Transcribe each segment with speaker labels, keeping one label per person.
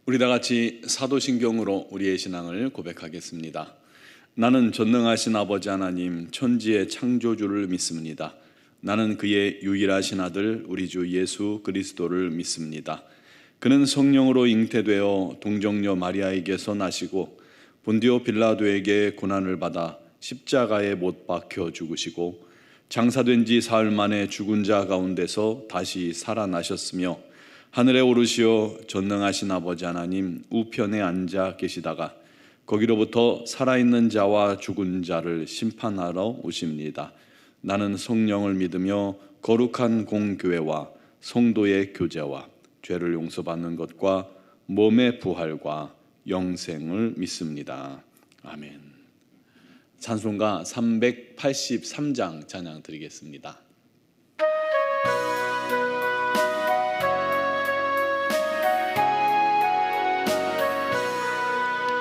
Speaker 1: 우리 다 같이 사도신경으로 우리의 신앙을 고백하겠습니다. 나는 전능하신 아버지 하나님 천지의 창조주를 믿습니다. 나는 그의 유일하신 아들 우리 주 예수 그리스도를 믿습니다. 그는 성령으로 잉태되어 동정녀 마리아에게서 나시고 본디오 빌라도에게 고난을 받아 십자가에 못 박혀 죽으시고 장사된 지 사흘 만에 죽은 자 가운데서 다시 살아나셨으며 하늘에 오르시어 전능하신 아버지 하나님 우편에 앉아 계시다가 거기로부터 살아있는 자와 죽은 자를 심판하러 오십니다. 나는 성령을 믿으며 거룩한 공교회와 성도의 교제와 죄를 용서받는 것과 몸의 부활과 영생을 믿습니다. 아멘. 찬송가 383장 찬양 드리겠습니다.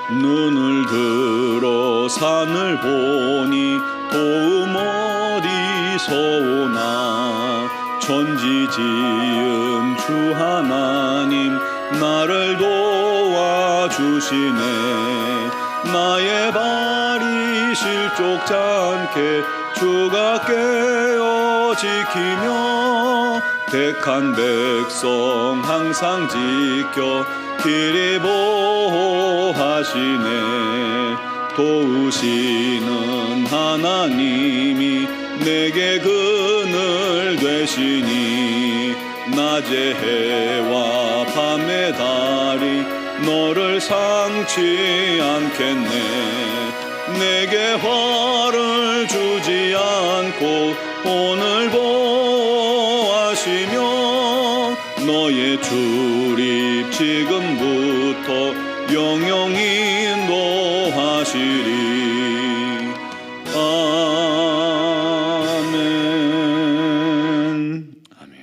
Speaker 1: 눈을 들어 산을 보니 도움 어디서 오나 천지 지은 주 하나님 나를 도와주시네. 나의 발이 실족지 않게 주가 깨어 지키며 택한 백성 항상 지켜 길이 보호하시네. 도우시는 하나님이 내게 그늘 되시니 낮의 해와 밤의 달이 너를 상치 않겠네. 내게 화를 주지 않고 오늘 보호하시며 너의 출입 지금부터 영영히 인도하시리. 아멘. 아멘.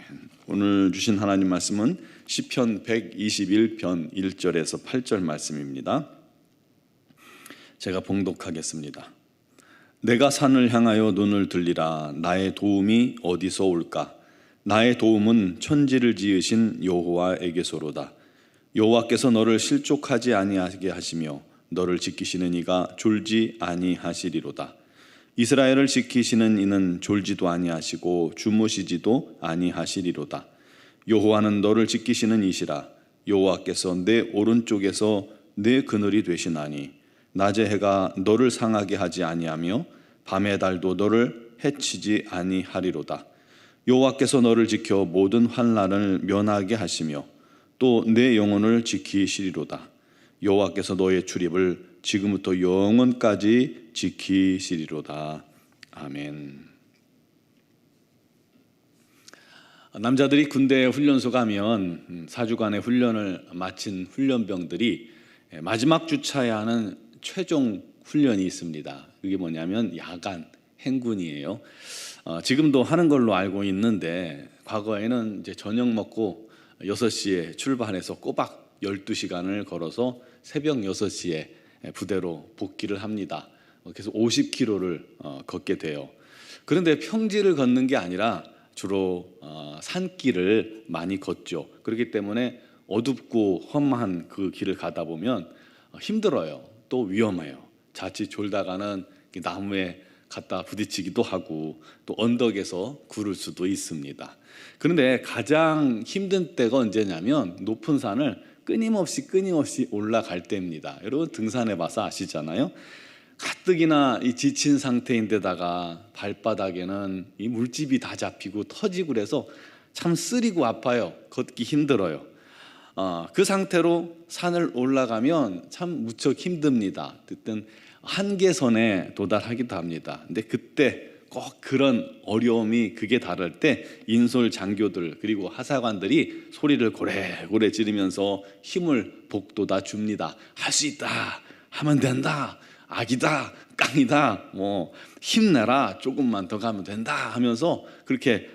Speaker 1: 오늘 주신 하나님 말씀은 시편 121편 1절에서 8절 말씀입니다. 제가 봉독하겠습니다. 내가 산을 향하여 눈을 들리라. 나의 도움이 어디서 올까? 나의 도움은 천지를 지으신 여호와에게서로다. 여호와께서 너를 실족하지 아니하게 하시며 너를 지키시는 이가 졸지 아니하시리로다. 이스라엘을 지키시는 이는 졸지도 아니하시고 주무시지도 아니하시리로다. 여호와는 너를 지키시는 이시라. 여호와께서 내 오른쪽에서 내 그늘이 되시나니 낮의 해가 너를 상하게 하지 아니하며 밤의 달도 너를 해치지 아니하리로다. 여호와께서 너를 지켜 모든 환난을 면하게 하시며 또 내 영혼을 지키시리로다. 여호와께서 너의 출입을 지금부터 영원까지 지키시리로다. 아멘. 남자들이 군대 훈련소 가면 4주간의 훈련을 마친 훈련병들이 마지막 주차에 하는 최종 훈련이 있습니다. 그게 뭐냐면 야간 행군이에요. 지금도 하는 걸로 알고 있는데 과거에는 이제 저녁 먹고 6시에 출발해서 꼬박 12시간을 걸어서 새벽 6시에 부대로 복귀를 합니다. 그래서 50km를 걷게 돼요. 그런데 평지를 걷는 게 아니라 주로 산길을 많이 걷죠. 그렇기 때문에 어둡고 험한 그 길을 가다 보면 힘들어요. 또 위험해요. 자칫 졸다가는 나무에 갖다 부딪히기도 하고 또 언덕에서 구를 수도 있습니다. 그런데 가장 힘든 때가 언제냐면 높은 산을 끊임없이 올라갈 때입니다. 여러분 등산해 봐서 아시잖아요. 가뜩이나 이 지친 상태인데다가 발바닥에는 이 물집이 다 잡히고 터지고 그래서 참 쓰리고 아파요. 걷기 힘들어요. 그 상태로 산을 올라가면 참 무척 힘듭니다. 어쨌든 한계선에 도달하기도 합니다. 근데 그때 꼭 그런 어려움이 극에 달할 때 인솔 장교들 그리고 하사관들이 소리를 고래고래 지르면서 힘을 북돋아 줍니다. 할 수 있다. 하면 된다. 악이다. 깡이다. 힘내라. 조금만 더 가면 된다 하면서 그렇게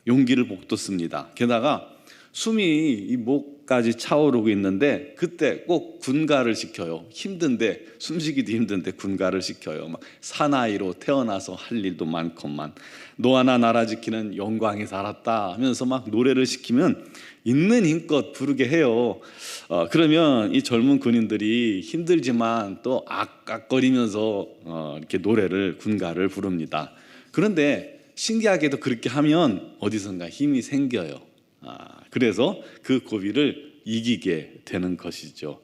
Speaker 1: 용기를 북돋습니다. 게다가 숨이 이 목 목까지 차오르고 있는데 그때 꼭 군가를 시켜요. 힘든데, 숨쉬기도 힘든데 군가를 시켜요. 막 사나이로 태어나서 할 일도 많건만 너 하나 나라 지키는 영광이 살았다 하면서 막 노래를 시키면 있는 힘껏 부르게 해요. 그러면 이 젊은 군인들이 힘들지만 또 악악거리면서 이렇게 노래를, 군가를 부릅니다. 그런데 신기하게도 그렇게 하면 어디선가 힘이 생겨요. 그래서 그 고비를 이기게 되는 것이죠.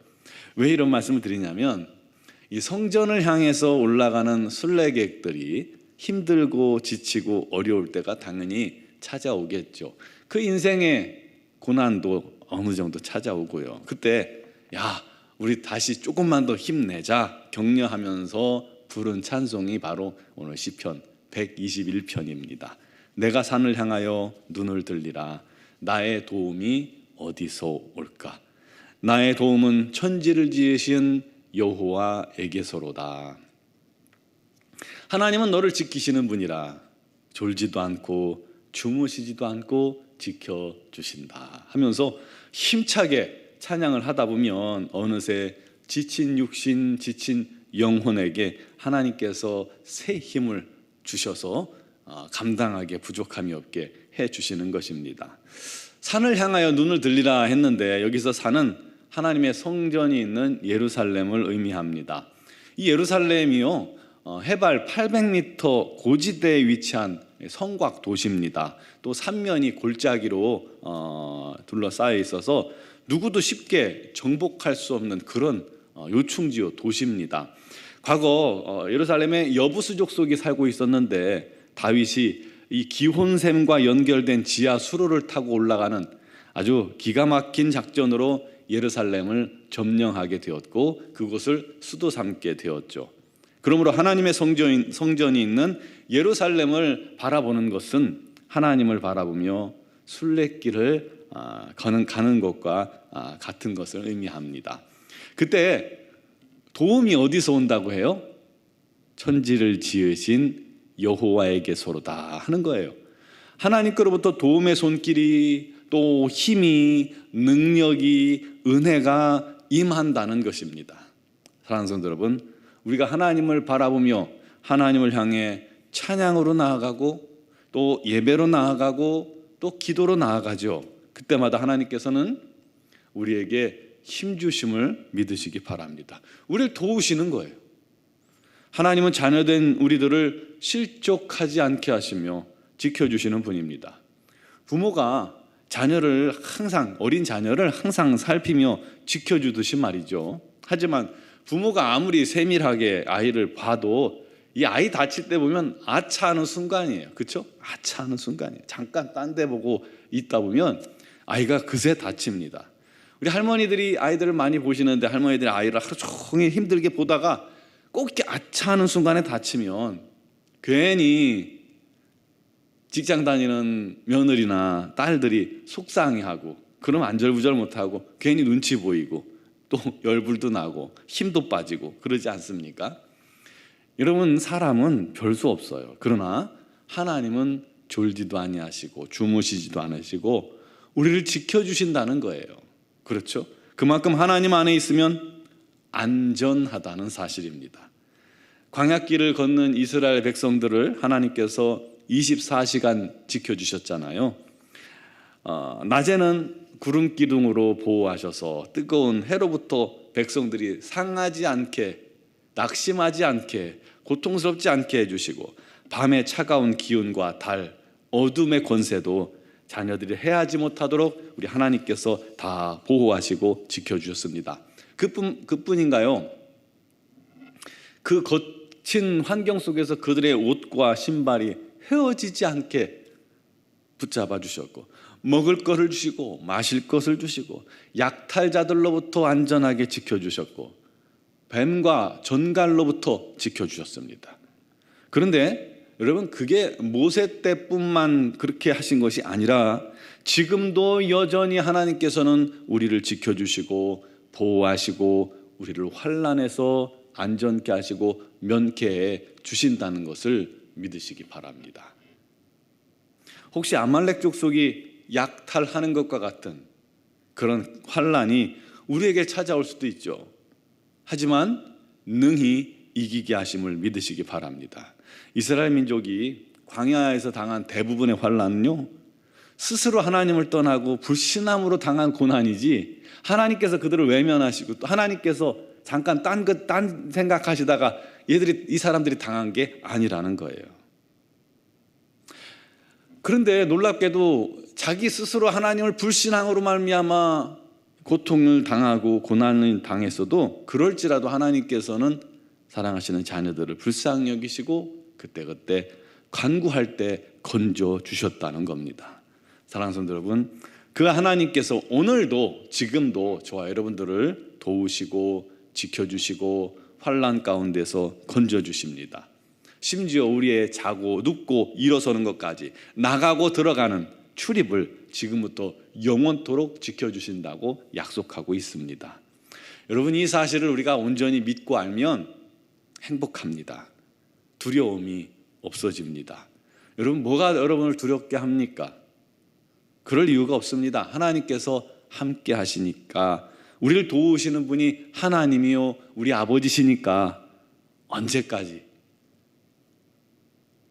Speaker 1: 왜 이런 말씀을 드리냐면, 이 성전을 향해서 올라가는 순례객들이 힘들고 지치고 어려울 때가 당연히 찾아오겠죠. 그 인생의 고난도 어느 정도 찾아오고요. 그때 우리 다시 조금만 더 힘내자 격려하면서 부른 찬송이 바로 오늘 시편 121편입니다. 내가 산을 향하여 눈을 들리라. 나의 도움이 어디서 올까? 나의 도움은 천지를 지으신 여호와에게서로다. 하나님은 너를 지키시는 분이라. 졸지도 않고 주무시지도 않고 지켜주신다 하면서 힘차게 찬양을 하다 보면 어느새 지친 육신, 지친 영혼에게 하나님께서 새 힘을 주셔서 감당하기에 부족함이 없게 해주시는 것입니다. 산을 향하여 눈을 들리라 했는데 여기서 산은 하나님의 성전이 있는 예루살렘을 의미합니다. 이 예루살렘이요, 해발 800m 고지대에 위치한 성곽 도시입니다. 또 삼면이 골짜기로 둘러싸여 있어서 누구도 쉽게 정복할 수 없는 그런 요충지요 도시입니다. 과거 예루살렘에 여부수 족속이 살고 있었는데 다윗이 이 기혼샘과 연결된 지하 수로를 타고 올라가는 아주 기가 막힌 작전으로 예루살렘을 점령하게 되었고 그곳을 수도 삼게 되었죠. 그러므로 하나님의 성전이 있는 예루살렘을 바라보는 것은 하나님을 바라보며 순례길을 가는 것과 같은 것을 의미합니다. 그때 도움이 어디서 온다고 해요? 천지를 지으신 여호와에게서로다 하는 거예요. 하나님께로부터 도움의 손길이, 또 힘이, 능력이, 은혜가 임한다는 것입니다. 사랑하는 성도 여러분, 우리가 하나님을 바라보며 하나님을 향해 찬양으로 나아가고 또 예배로 나아가고 또 기도로 나아가죠. 그때마다 하나님께서는 우리에게 힘주심을 믿으시기 바랍니다. 우리를 도우시는 거예요. 하나님은 자녀된 우리들을 실족하지 않게 하시며 지켜주시는 분입니다. 부모가 자녀를 항상, 어린 자녀를 항상 살피며 지켜주듯이 말이죠. 하지만 부모가 아무리 세밀하게 아이를 봐도 이 아이 다칠 때 보면 아차하는 순간이에요. 그렇죠? 아차하는 순간이에요. 잠깐 딴 데 보고 있다 보면 아이가 그새 다칩니다. 우리 할머니들이 아이들을 많이 보시는데 할머니들이 아이를 하루 종일 힘들게 보다가 꼭 이렇게 아차하는 순간에 다치면 괜히 직장 다니는 며느리나 딸들이 속상해하고 그러면 안절부절 못하고 괜히 눈치 보이고 또 열불도 나고 힘도 빠지고 그러지 않습니까? 여러분, 사람은 별 수 없어요. 그러나 하나님은 졸지도 아니하시고 주무시지도 않으시고 우리를 지켜주신다는 거예요. 그렇죠? 그만큼 하나님 안에 있으면 안전하다는 사실입니다. 광야길을 걷는 이스라엘 백성들을 하나님께서 24시간 지켜주셨잖아요. 낮에는 구름 기둥으로 보호하셔서 뜨거운 해로부터 백성들이 상하지 않게, 낙심하지 않게, 고통스럽지 않게 해주시고 밤에 차가운 기운과 달, 어둠의 권세도 자녀들이 해하지 못하도록 우리 하나님께서 다 보호하시고 지켜주셨습니다. 그뿐인가요? 그 거친 환경 속에서 그들의 옷과 신발이 헤어지지 않게 붙잡아 주셨고 먹을 것을 주시고 마실 것을 주시고 약탈자들로부터 안전하게 지켜주셨고 뱀과 전갈로부터 지켜주셨습니다. 그런데 여러분, 그게 모세 때뿐만 그렇게 하신 것이 아니라 지금도 여전히 하나님께서는 우리를 지켜주시고 보호하시고 우리를 환난에서 안전케 하시고 면케해 주신다는 것을 믿으시기 바랍니다. 혹시 아말렉 족속이 약탈하는 것과 같은 그런 환난이 우리에게 찾아올 수도 있죠. 하지만 능히 이기게 하심을 믿으시기 바랍니다. 이스라엘 민족이 광야에서 당한 대부분의 환난은요, 스스로 하나님을 떠나고 불신함으로 당한 고난이지, 하나님께서 그들을 외면하시고 또 하나님께서 잠깐 딴 생각하시다가 이 사람들이 당한 게 아니라는 거예요. 그런데 놀랍게도 자기 스스로 하나님을 불신함으로 말미암아 고통을 당하고 고난을 당했어도 그럴지라도 하나님께서는 사랑하시는 자녀들을 불쌍히 여기시고 그때그때 간구할 때 건져 주셨다는 겁니다. 사랑하는 성도 여러분, 그 하나님께서 오늘도 지금도 저와 여러분들을 도우시고 지켜주시고 환난 가운데서 건져 주십니다. 심지어 우리의 자고 눕고 일어서는 것까지 나가고 들어가는 출입을 지금부터 영원토록 지켜주신다고 약속하고 있습니다. 여러분, 이 사실을 우리가 온전히 믿고 알면 행복합니다. 두려움이 없어집니다. 여러분, 뭐가 여러분을 두렵게 합니까? 그럴 이유가 없습니다. 하나님께서 함께 하시니까, 우리를 도우시는 분이 하나님이요 우리 아버지시니까 언제까지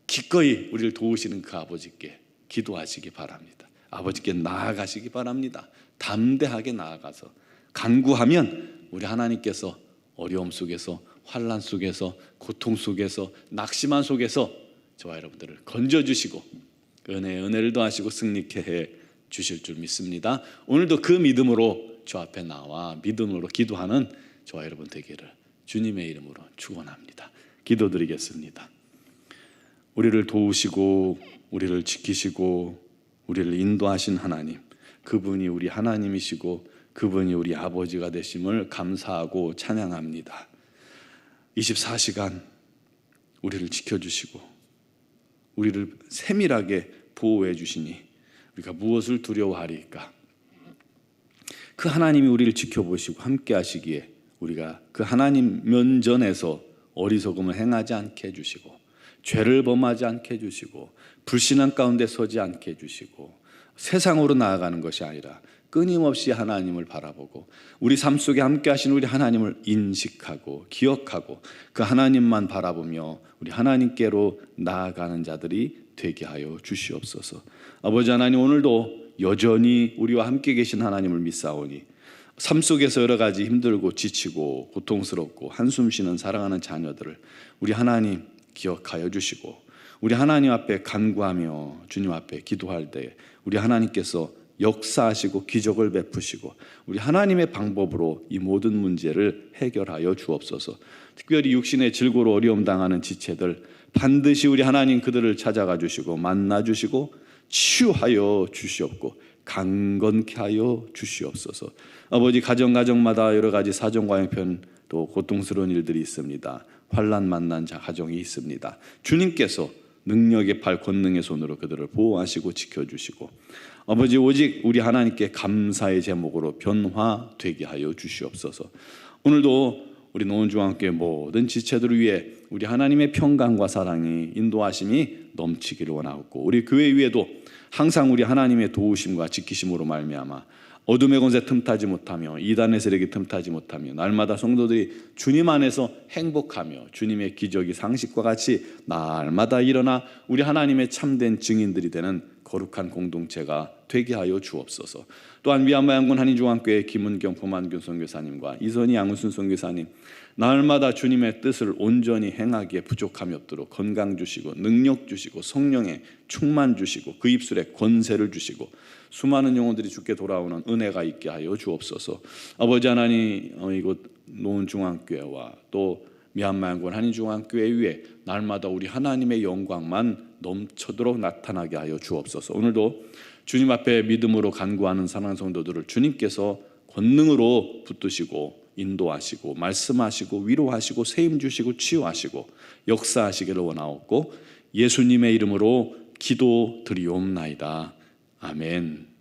Speaker 1: 기꺼이 우리를 도우시는 그 아버지께 기도하시기 바랍니다. 아버지께 나아가시기 바랍니다. 담대하게 나아가서 간구하면 우리 하나님께서 어려움 속에서, 환난 속에서, 고통 속에서, 낙심한 속에서 저와 여러분들을 건져주시고 은혜를 더하시고 승리케 해 주실 줄 믿습니다. 오늘도 그 믿음으로 저 앞에 나와 믿음으로 기도하는 저와 여러분 되기를 주님의 이름으로 축원합니다. 기도드리겠습니다. 우리를 도우시고 우리를 지키시고 우리를 인도하신 하나님, 그분이 우리 하나님이시고 그분이 우리 아버지가 되심을 감사하고 찬양합니다. 24시간 우리를 지켜주시고 우리를 세밀하게 보호해 주시니 우리가 무엇을 두려워하리까? 그 하나님이 우리를 지켜보시고 함께 하시기에 우리가 그 하나님 면전에서 어리석음을 행하지 않게 해주시고 죄를 범하지 않게 해주시고 불신앙 가운데 서지 않게 해주시고 세상으로 나아가는 것이 아니라 끊임없이 하나님을 바라보고 우리 삶 속에 함께 하신 우리 하나님을 인식하고 기억하고 그 하나님만 바라보며 우리 하나님께로 나아가는 자들이 되게 하여 주시옵소서. 아버지 하나님, 오늘도 여전히 우리와 함께 계신 하나님을 믿사오니 삶 속에서 여러 가지 힘들고 지치고 고통스럽고 한숨 쉬는 사랑하는 자녀들을 우리 하나님 기억하여 주시고 우리 하나님 앞에 간구하며 주님 앞에 기도할 때 우리 하나님께서 역사하시고 기적을 베푸시고 우리 하나님의 방법으로 이 모든 문제를 해결하여 주옵소서. 특별히 육신의 질고로 어려움 당하는 지체들 반드시 우리 하나님 그들을 찾아가 주시고 만나 주시고 치유하여 주시옵고 강건케 하여 주시옵소서. 아버지, 가정마다 여러 가지 사정과 형편 또 고통스러운 일들이 있습니다. 환난 만난 자 가정이 있습니다. 주님께서 능력의 팔 권능의 손으로 그들을 보호하시고 지켜주시고 아버지, 오직 우리 하나님께 감사의 제목으로 변화되게 하여 주시옵소서. 오늘도 우리 노원중앙교회 모든 지체들을 위해 우리 하나님의 평강과 사랑이 인도하심이 넘치기를 원하옵고 우리 교회 위에도 항상 우리 하나님의 도우심과 지키심으로 말미암아 어둠의 권세 틈타지 못하며 이단의 세력이 틈타지 못하며 날마다 성도들이 주님 안에서 행복하며 주님의 기적이 상식과 같이 날마다 일어나 우리 하나님의 참된 증인들이 되는 거룩한 공동체가 되게 하여 주옵소서. 또한 미얀마 양군 한인중앙교회 김은경 포만균 선교사님과 이선희 양은순 선교사님 날마다 주님의 뜻을 온전히 행하기에 부족함이 없도록 건강 주시고 능력 주시고 성령의 충만 주시고 그 입술에 권세를 주시고 수많은 영혼들이 주께 돌아오는 은혜가 있게 하여 주옵소서. 아버지 하나님, 이곳 노원중앙교회와 또 미얀마 양군 한인중앙교회 위에 날마다 우리 하나님의 영광만 넘쳐도록 나타나게 하여 주옵소서. 오늘도 주님 앞에 믿음으로 간구하는 사랑하는 성도들을 주님께서 권능으로 붙드시고 인도하시고 말씀하시고 위로하시고 세임 주시고 치유하시고 역사하시기를 원하옵고 예수님의 이름으로 기도드리옵나이다. 아멘.